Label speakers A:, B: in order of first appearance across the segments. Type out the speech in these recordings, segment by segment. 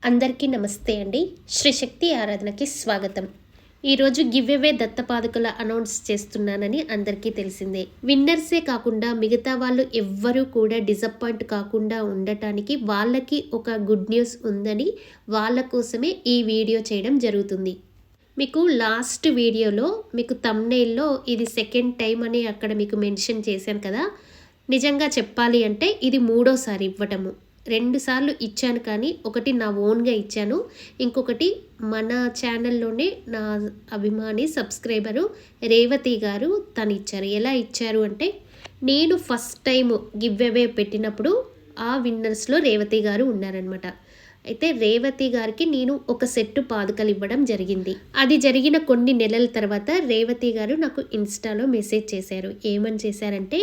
A: అందరికీ నమస్తే అండి. శ్రీ శక్తి ఆరాధనకి స్వాగతం. ఈరోజు గివ్ అవే దత్తపాదుకల అనౌన్స్ చేస్తున్నానని అందరికీ తెలిసిందే. విన్నర్సే కాకుండా మిగతా వాళ్ళు ఎవ్వరూ కూడా డిసప్పాయింట్ కాకుండా ఉండటానికి వాళ్ళకి ఒక గుడ్ న్యూస్ ఉందని వాళ్ళ కోసమే ఈ వీడియో చేయడం జరుగుతుంది. మీకు లాస్ట్ వీడియోలో మీకు థంబ్నెయిల్లో ఇది సెకండ్ టైం అని అక్కడ మీకు మెన్షన్ చేశాను కదా. నిజంగా చెప్పాలి అంటే ఇది మూడోసారి ఇవ్వటము. 2 సార్లు ఇచ్చాను, కానీ ఒకటి నా ఓన్గా ఇచ్చాను, ఇంకొకటి మన ఛానల్లోనే నా అభిమాని సబ్స్క్రైబరు రేవతి గారు తను ఇచ్చారు. ఎలా ఇచ్చారు అంటే, నేను ఫస్ట్ టైం గివ్ అవే పెట్టినప్పుడు ఆ విన్నర్స్లో రేవతి గారు ఉన్నారనమాట. అయితే రేవతి గారికి నేను ఒక సెట్టు పాదుకలు ఇవ్వడం జరిగింది. అది జరిగిన కొన్ని నెలల తర్వాత రేవతి గారు నాకు ఇన్స్టాలో మెసేజ్ చేశారు. ఏమని చేశారంటే,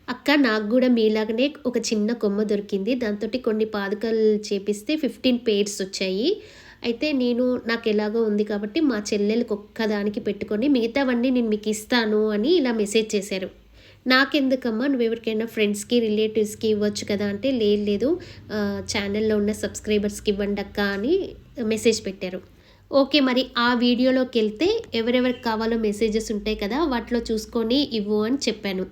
A: అక్క నాకు కూడా మీలాగనే ఒక చిన్న కొమ్మ దొరికింది, దాంతో కొన్ని పాదుకలు చేపిస్తే 15 పేర్స్ వచ్చాయి. అయితే నాకు ఎలాగో ఉంది కాబట్టి మా చెల్లెలకు ఒక్కదానికి పెట్టుకొని మిగతావన్నీ నేను మీకు ఇస్తాను అని ఇలా మెసేజ్ చేశారు. నాకెందుకమ్మా, నువ్వు ఎవరికైనా ఫ్రెండ్స్కి రిలేటివ్స్కి ఇవ్వచ్చు కదా అంటే, లేదు ఛానల్లో ఉన్న సబ్స్క్రైబర్స్కి ఇవ్వండి అక్క అని మెసేజ్ పెట్టారు. ఓకే, మరి ఆ వీడియోలోకి వెళ్తే ఎవరెవరికి కావాలో మెసేజెస్ ఉంటాయి కదా, వాటిలో చూసుకొని ఇవ్వు అని చెప్పాను.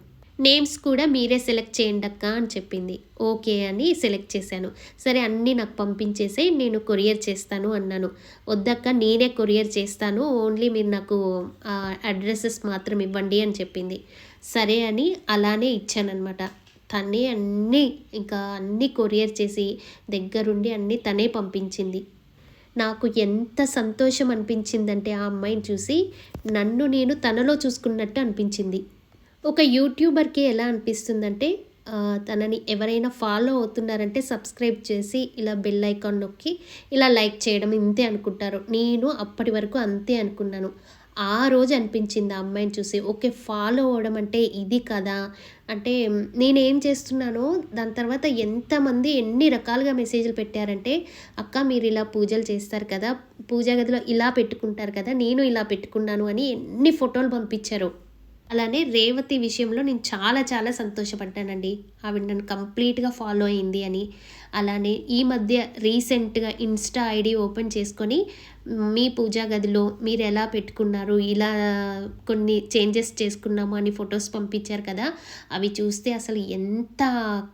A: నేమ్స్ కూడా మీరే సెలెక్ట్ చేయండి అక్క అని చెప్పింది. ఓకే అని సెలెక్ట్ చేశాను. సరే అన్నీ నాకు పంపించేసి నేను కొరియర్ చేస్తాను అన్నాను. వద్దక్క నేనే కొరియర్ చేస్తాను, ఓన్లీ మీరు నాకు అడ్రసెస్ మాత్రం ఇవ్వండి అని చెప్పింది. సరే అని అలానే ఇచ్చానమాట. తనే అన్నీ కొరియర్ చేసి దగ్గరుండి అన్నీ తనే పంపించింది. నాకు ఎంత సంతోషం అనిపించిందంటే ఆ అమ్మాయిని చూసి నన్ను నేను తనలో చూసుకున్నట్టు అనిపించింది. ఒక యూట్యూబర్కి ఎలా అనిపిస్తుందంటే, తనని ఎవరైనా ఫాలో అవుతున్నారంటే సబ్స్క్రైబ్ చేసి ఇలా బెల్ ఐకాన్ నొక్కి ఇలా లైక్ చేయడం ఇంతే అనుకుంటారు. నేను అప్పటి వరకు అంతే అనుకున్నాను. ఆ రోజు అనిపించింది ఆ అమ్మాయిని చూసి, ఓకే ఫాలో అవ్వడం అంటే ఇది కదా. అంటే నేనేం చేస్తున్నానో దాని తర్వాత ఎంతమంది ఎన్ని రకాలుగా మెసేజ్లు పెట్టారంటే, అక్క మీరు ఇలా పూజలు చేస్తారు కదా, పూజా గదిలో ఇలా పెట్టుకుంటారు కదా, నేను ఇలా పెట్టుకున్నాను అని ఎన్ని ఫోటోలు పంపించారు. అలానే రేవతి విషయంలో నేను చాలా చాలా సంతోషపడ్డానండి. ఆవిడ నన్ను కంప్లీట్గా ఫాలో అయింది అని. అలానే ఈ మధ్య రీసెంట్గా ఇన్స్టా ఐడి ఓపెన్ చేసుకొని మీ పూజా గదిలో మీరు ఎలా పెట్టుకున్నారు, ఇలా కొన్ని చేంజెస్ చేసుకున్నాము అని ఫొటోస్ పంపించారు కదా. అవి చూస్తే అసలు ఎంత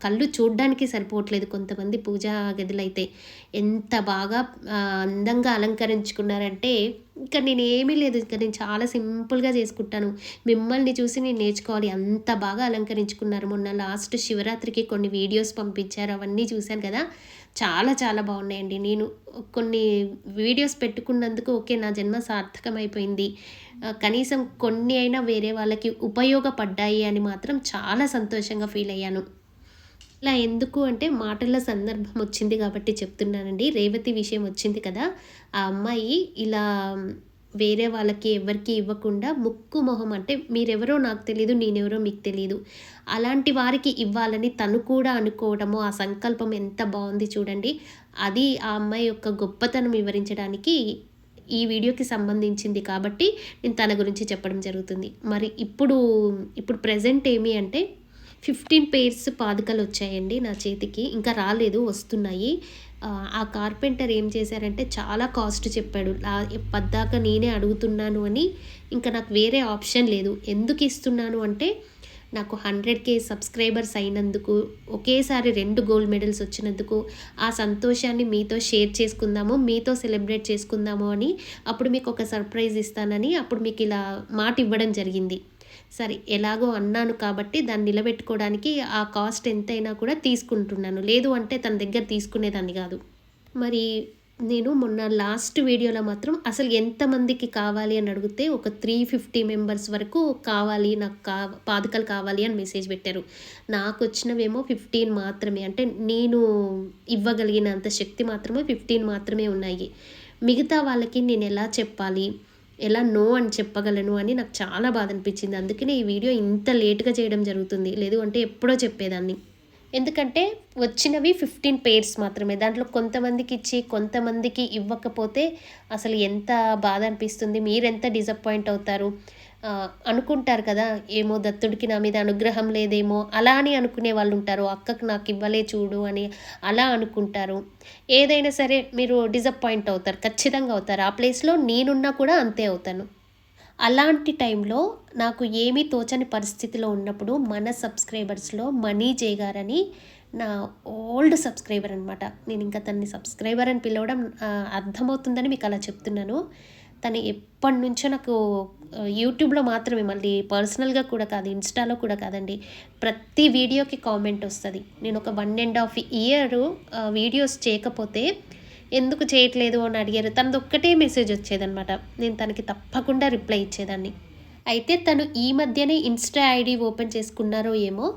A: కళ్ళు చూడడానికి సరిపోవట్లేదు. కొంతమంది పూజా గదిలో అయితే ఎంత బాగా అందంగా అలంకరించుకున్నారంటే, ఇంకా నేనేమీ లేదు, ఇంకా నేను చాలా సింపుల్గా చేసుకుంటాను. మిమ్మల్ని చూసి నేను నేర్చుకోవాలి, అంత బాగా అలంకరించుకున్నారు. మొన్న లాస్ట్ శివరాత్రికి కొన్ని వీడియోస్ పంపించారు, అవన్నీ చూశాను కదా, చాలా చాలా బాగున్నాయండి. నేను కొన్ని వీడియోస్ పెట్టుకున్నందుకు ఓకే, నా జన్మ సార్థకమైపోయింది, కనీసం కొన్ని అయినా వేరే వాళ్ళకి ఉపయోగపడ్డాయి అని మాత్రం చాలా సంతోషంగా ఫీల్ అయ్యాను. ఇలా ఎందుకు అంటే మాటల సందర్భం వచ్చింది కాబట్టి చెప్తున్నానండి. రేవతి విషయం వచ్చింది కదా, ఆ అమ్మాయి ఇలా వేరే వాళ్ళకి ఎవరికి ఇవ్వకుండా ముక్కు మొహం అంటే మీరెవరో నాకు తెలీదు, నేనెవరో మీకు తెలీదు, అలాంటి వారికి ఇవ్వాలని తను కూడా అనుకోవడము, ఆ సంకల్పం ఎంత బాగుంది చూడండి. అది ఆ అమ్మాయి యొక్క గొప్పతనం వివరించడానికి ఈ వీడియోకి సంబంధించింది కాబట్టి నేను తన గురించి చెప్పడం జరుగుతుంది. మరి ఇప్పుడు ప్రెజెంట్ ఏమి అంటే 15 పేర్స్ పాదుకలు వచ్చాయండి నా చేతికి. ఇంకా రాలేదు, వస్తున్నాయి. ఆ కార్పెంటర్ ఏం చేశారంటే చాలా కాస్ట్ చెప్పాడు. పద్దాక నేనే అడుగుతున్నాను అని, ఇంకా నాకు వేరే ఆప్షన్ లేదు. ఎందుకు ఇస్తున్నాను అంటే, నాకు 100K సబ్స్క్రైబర్స్ అయినందుకు, ఒకేసారి 2 గోల్డ్ మెడల్స్ వచ్చినందుకు, ఆ సంతోషాన్ని మీతో షేర్ చేసుకుందాము, మీతో సెలబ్రేట్ చేసుకుందాము అని, అప్పుడు మీకు ఒక సర్ప్రైజ్ ఇస్తానని అప్పుడు మీకు ఇలా మాట ఇవ్వడం జరిగింది. సరే ఎలాగో అన్నాను కాబట్టి దాన్ని నిలబెట్టుకోవడానికి ఆ కాస్ట్ ఎంతైనా కూడా తీసుకుంటున్నాను. లేదు అంటే తన దగ్గర తీసుకునేదాన్ని కాదు. మరి నేను మొన్న లాస్ట్ వీడియోలో మాత్రం అసలు ఎంతమందికి కావాలి అని అడిగితే ఒక 350 మెంబర్స్ వరకు కావాలి, నాకు పాదుకలు కావాలి అని మెసేజ్ పెట్టారు. నాకు వచ్చినవేమో 15 మాత్రమే. అంటే నేను ఇవ్వగలిగినంత శక్తి మాత్రమే 15 మాత్రమే ఉన్నాయి. మిగతా వాళ్ళకి నేను ఎలా చెప్పాలి, ఎలా నో అని చెప్పగలను అని నాకు చాలా బాధ అనిపించింది. అందుకనే ఈ వీడియో ఇంత లేట్గా చేయడం జరుగుతుంది. లేదు అంటే ఎప్పుడో చెప్పేదాన్ని. ఎందుకంటే వచ్చినవి 15 పేర్స్ మాత్రమే. దాంట్లో కొంతమందికి ఇచ్చి కొంతమందికి ఇవ్వకపోతే అసలు ఎంత బాధ అనిపిస్తుంది, మీరెంత డిసప్పాయింట్ అవుతారు. అనుకుంటారు కదా, ఏమో దత్తుడికి నా మీద అనుగ్రహం లేదేమో అలా అని అనుకునే వాళ్ళు ఉంటారు. అక్కకు నాకు ఇవ్వలే చూడు అని అలా అనుకుంటారు. ఏదైనా సరే మీరు డిసప్పాయింట్ అవుతారు, ఖచ్చితంగా అవుతారు. ఆ ప్లేస్లో నేనున్నా కూడా అంతే అవుతాను. అలాంటి టైంలో నాకు ఏమీ తోచని పరిస్థితిలో ఉన్నప్పుడు మన సబ్స్క్రైబర్స్లో మనీ జే గారని నా ఓల్డ్ సబ్స్క్రైబర్ అనమాట. నేను ఇంకా తనని సబ్స్క్రైబర్ అని పిలవడం అర్థమవుతుందని మీకు అలా చెప్తున్నాను. తను ఎప్పటి నుంచో నాకు యూట్యూబ్లో మాత్రమే, మళ్ళీ పర్సనల్గా కూడా కాదు, ఇన్స్టాలో కూడా కాదండి, ప్రతి వీడియోకి కామెంట్ వస్తుంది. నేను ఒక 1.5 ఇయర్ వీడియోస్ చేయకపోతే ఎందుకు చేయట్లేదు అని అడిగారు. తనది ఒక్కటే మెసేజ్ వచ్చేదనమాట. నేను తనకి తప్పకుండా రిప్లై ఇచ్చేదాన్ని. అయితే తను ఈ మధ్యనే ఇన్స్టా ఐడి ఓపెన్ చేసుకున్నారో ఏమో,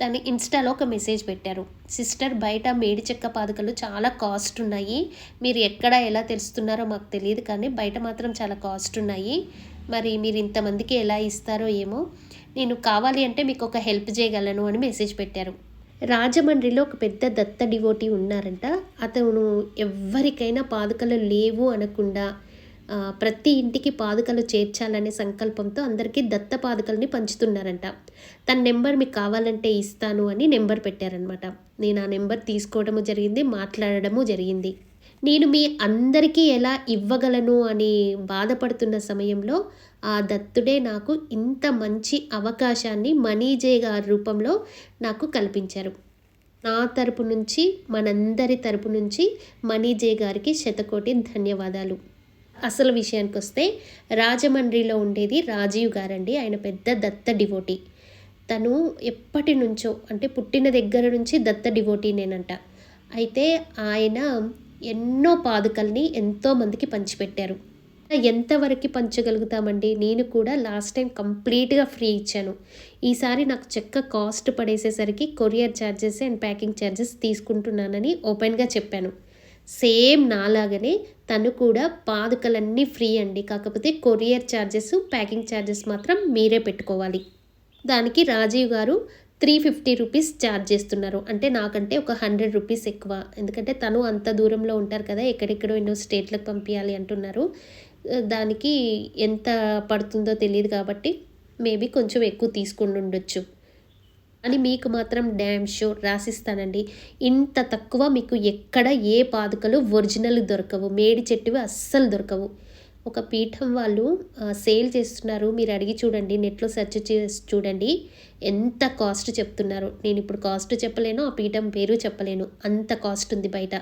A: తను ఇన్స్టాలో ఒక మెసేజ్ పెట్టారు. సిస్టర్, బయట మేడి చెక్క పాదుకలు చాలా కాస్ట్ ఉన్నాయి, మీరు ఎక్కడ ఎలా తెలుస్తున్నారో మాకు తెలియదు, కానీ బయట మాత్రం చాలా కాస్ట్ ఉన్నాయి, మరి మీరు ఇంతమందికి ఎలా ఇస్తారో ఏమో, నేను కావాలి అంటే మీకు ఒక హెల్ప్ చేయగలను అని మెసేజ్ పెట్టారు. రాజమండ్రిలో ఒక పెద్ద దత్త డివోటీ ఉన్నారంట. అతను ఎవరికైనా పాదుకలు లేవు అనకుండా ప్రతి ఇంటికి పాదుకలు చేర్చాలనే సంకల్పంతో అందరికీ దత్త పాదుకల్ని పంచుతున్నారంట. తన నెంబర్ మీకు కావాలంటే ఇస్తాను అని నెంబర్ పెట్టారనమాట. నేను ఆ నెంబర్ తీసుకోవడము జరిగింది, మాట్లాడడము జరిగింది. నేను మీ అందరికీ ఎలా ఇవ్వగలను అని బాధపడుతున్న సమయంలో ఆ దత్తుడే నాకు ఇంత మంచి అవకాశాన్ని మనీజే గారి రూపంలో నాకు కల్పించారు. నా తరపు నుంచి, మనందరి తరపు నుంచి మనీజే గారికి శతకోటి ధన్యవాదాలు. అసలు విషయానికి వస్తే, రాజమండ్రిలో ఉండేది రాజీవ్ గారండి. ఆయన పెద్ద దత్త డివోటీ. తను ఎప్పటి నుంచో, అంటే పుట్టిన దగ్గర నుంచి దత్త డివోటీనేనంట. అయితే ఆయన ఎన్నో పాదుకల్ని ఎంతోమందికి పంచిపెట్టారు. ఎంతవరకు పంచగలుగుతామండి, నేను కూడా లాస్ట్ టైం కంప్లీట్గా ఫ్రీ ఇచ్చాను. ఈసారి నాకు చెక్క కాస్ట్ పడేసేసరికి courier charges and packing charges తీసుకుంటున్నానని ఓపెన్గా చెప్పాను. సేమ్ నాలాగనే తను కూడా పాదుకలన్నీ ఫ్రీ అండి, కాకపోతే కొరియర్ ఛార్జెస్, ప్యాకింగ్ ఛార్జెస్ మాత్రం మీరే పెట్టుకోవాలి. దానికి రాజీవ్ గారు 350 రూపీస్ ఛార్జ్ చేస్తున్నారు. అంటే నాకంటే ఒక 100 రూపీస్ ఎక్కువ, ఎందుకంటే తను అంత దూరంలో ఉంటారు కదా, ఎక్కడెక్కడో ఎన్నో స్టేట్లకు పంపించాలి అంటున్నారు. దానికి ఎంత పడుతుందో తెలియదు కాబట్టి మేబీ కొంచెం ఎక్కువ తీసుకుని ఉండొచ్చు అని మీకు మాత్రం డ్యామ్ షూర్ రాసిస్తానండి. ఇంత తక్కువ మీకు ఎక్కడ ఏ పాదుకలు ఒరిజినల్ దొరకవు, మేడి చెట్టువి అస్సలు దొరకవు. ఒక పీఠం వాళ్ళు సేల్ చేస్తున్నారు, మీరు అడిగి చూడండి, నెట్లో సెర్చ్ చేసి చూడండి ఎంత కాస్ట్ చెప్తున్నారు. నేను ఇప్పుడు కాస్ట్ చెప్పలేను, ఆ పీఠం పేరు చెప్పలేను, అంత కాస్ట్ ఉంది బయట.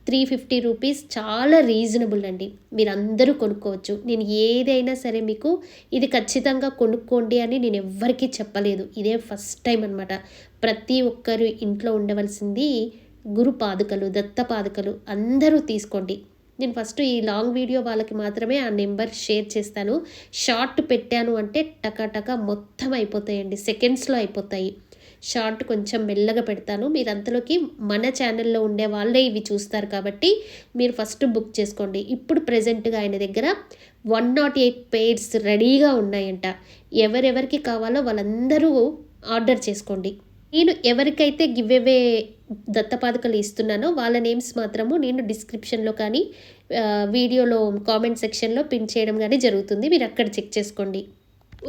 A: 350 రూపీస్ చాలా రీజనబుల్ అండి, మీరు అందరూ కొనుక్కోవచ్చు. నేను ఏదైనా సరే మీకు ఇది ఖచ్చితంగా కొనుక్కోండి అని నేను ఎవ్వరికీ చెప్పలేదు, ఇదే ఫస్ట్ టైం అనమాట. ప్రతి ఒక్కరు ఇంట్లో ఉండవలసింది గురు పాదుకలు, దత్త పాదుకలు అందరూ తీసుకోండి. నేను ఫస్ట్ ఈ లాంగ్ వీడియో వాళ్ళకి మాత్రమే ఆ నెంబర్ షేర్ చేస్తాను. షార్ట్ పెట్టాను అంటే టకాటకా మొత్తం అయిపోతాయండి, సెకండ్స్లో అయిపోతాయి. షార్ట్ కొంచెం మెల్లగా పెడతాను, మీరు అంతలోకి మన ఛానల్లో ఉండే వాళ్ళే ఇవి చూస్తారు కాబట్టి మీరు ఫస్ట్ బుక్ చేసుకోండి. ఇప్పుడు ప్రజెంట్గా ఆయన దగ్గర 108 పెయిర్స్ రెడీగా ఉన్నాయంట. ఎవరెవరికి కావాలో వాళ్ళందరూ ఆర్డర్ చేసుకోండి. నేను ఎవరికైతే గివ్ అవే దత్తపాదుకలు ఇస్తున్నానో వాళ్ళ నేమ్స్ మాత్రము నేను డిస్క్రిప్షన్లో కానీ వీడియోలో కామెంట్ సెక్షన్లో పిన్ చేయడం కానీ జరుగుతుంది, మీరు అక్కడ చెక్ చేసుకోండి.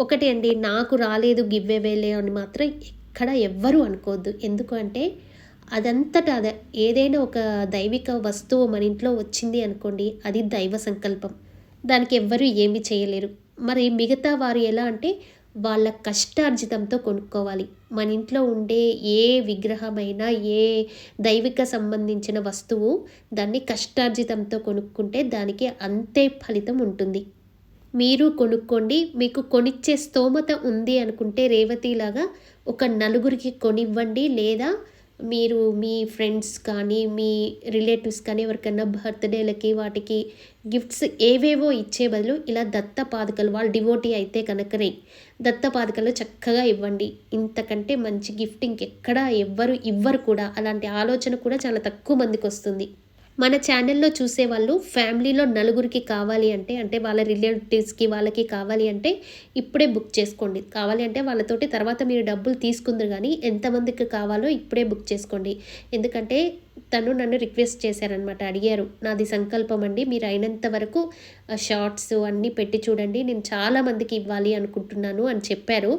A: ఒకటి అండి, నాకు రాలేదు గివ్ అవేలే అని మాత్రం ఎక్కడ ఎవ్వరూ అనుకోవద్దు. ఎందుకు అంటే అదంతటా అదే, ఏదైనా ఒక దైవిక వస్తువు మన ఇంట్లో వచ్చింది అనుకోండి, అది దైవ సంకల్పం, దానికి ఎవ్వరూ ఏమీ చేయలేరు. మరి మిగతా వారు ఎలా అంటే వాళ్ళ కష్టార్జితంతో కొనుక్కోవాలి. మన ఇంట్లో ఉండే ఏ విగ్రహమైనా, ఏ దైవిక సంబంధించిన వస్తువు దాన్ని కష్టార్జితంతో కొనుక్కుంటే దానికి అంతే ఫలితం ఉంటుంది. మీరు కొనుక్కోండి. మీకు కొనిచ్చే స్తోమత ఉంది అనుకుంటే రేవతిలాగా ఒక నలుగురికి కొనివ్వండి, లేదా మీరు మీ ఫ్రెండ్స్ కానీ మీ రిలేటివ్స్ కానీ ఎవరికైనా బర్త్డేలకి వాటికి గిఫ్ట్స్ ఏవేవో ఇచ్చే బదులు ఇలా దత్త పాదుకలు, వాళ్ళు డివోటీ అయితే కనుకనే దత్త పాదుకలు చక్కగా ఇవ్వండి. ఇంతకంటే మంచి గిఫ్ట్ ఇంకెక్కడా ఎవ్వరు ఇవ్వరు కూడా. అలాంటి ఆలోచన కూడా చాలా తక్కువ మందికి వస్తుంది. మన ఛానల్లో చూసేవాళ్ళు ఫ్యామిలీలో నలుగురికి కావాలి అంటే, అంటే వాళ్ళ రిలేటివ్స్కి వాళ్ళకి కావాలి అంటే ఇప్పుడే బుక్ చేసుకోండి. కావాలి అంటే వాళ్ళతోటి తర్వాత మీరు డబ్బులు తీసుకుందరు, కానీ ఎంతమందికి కావాలో ఇప్పుడే బుక్ చేసుకోండి. ఎందుకంటే తను నన్ను రిక్వెస్ట్ చేశారనమాట. అడిగారు, నాది సంకల్పం అండి, మీరు అయినంత వరకు షార్ట్స్ అన్నీ పెట్టి చూడండి, నేను చాలామందికి ఇవ్వాలి అనుకుంటున్నాను అని చెప్పారు.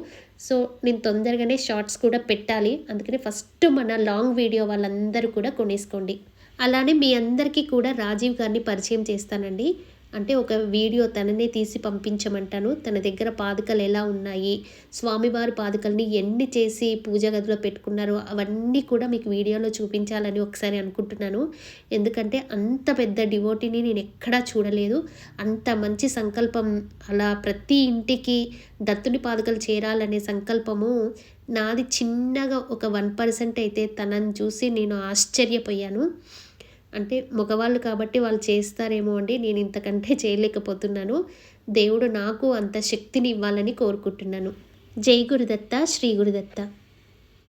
A: సో నేను తొందరగానే షార్ట్స్ కూడా పెట్టాలి, అందుకని ఫస్ట్ మన లాంగ్ వీడియో వాళ్ళందరూ కూడా కొనేసుకోండి. అలానే మీ అందరికీ కూడా రాజీవ్ గారిని పరిచయం చేస్తానండి. అంటే ఒక వీడియో తననే తీసి పంపించమంటాను. తన దగ్గర పాదుకలు ఎలా ఉన్నాయి, స్వామివారి పాదుకల్ని ఎన్ని చేసి పూజ గదిలో పెట్టుకున్నారో అవన్నీ కూడా మీకు వీడియోలో చూపించాలని ఒకసారి అనుకుంటున్నాను. ఎందుకంటే అంత పెద్ద డివోటీని నేను ఎక్కడా చూడలేదు. అంత మంచి సంకల్పం, అలా ప్రతి ఇంటికి దత్తుని పాదుకలు చేరాలనే సంకల్పము నాది చిన్నగా ఒక 1% అయితే తనని చూసి నేను ఆశ్చర్యపోయాను. అంటే మగవాళ్ళు కాబట్టి వాళ్ళు చేస్తారేమో అండి, నేను ఇంతకంటే చేయలేకపోతున్నాను. దేవుడు నాకు అంత శక్తిని ఇవ్వాలని కోరుకుంటున్నాను. జై గురుదత్త, శ్రీ గురుదత్త.